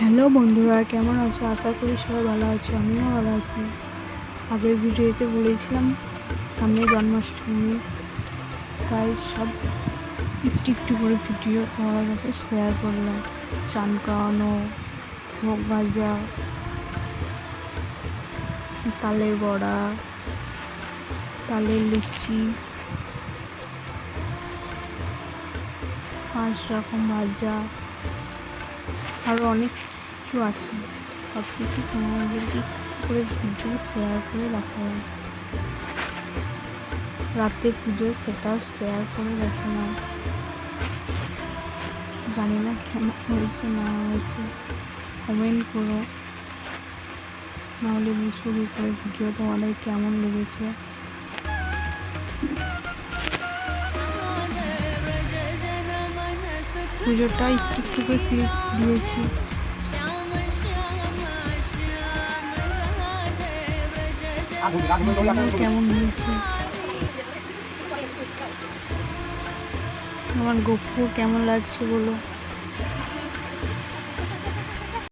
Hello বন্ধুরা, কেমন আছো? আশা করি সবাই ভালো আছো। আমিও ভালো আছি। আগের ভিডিওতে বলেছিলাম সামনে জন্মাষ্টমী, তাই সব একটু একটু করে ভিডিও তোমাদের কাছে শেয়ার করলাম। চান করানো, ভোগ ভাজা, তালের বড়া, তালের লুচি, 5 রকম ভাজা, আরও অনেক কিছু আছে। সব কিছু তোমাদেরকে করে ভিডিও শেয়ার করে রাখলাম। রাতে পুজো সেটাও শেয়ার করে রাখলাম। জানি না কেমন হয়েছে না হয়েছে, কমেন্ট করো, নাহলে শুরু করে ভিডিও তোমাদের কেমন লেগেছে। পুজোটা একটু একটু করে ক্লিপ দিয়েছি। কেমন হয়েছে, আমার গপ্পু কেমন লাগছে বলো।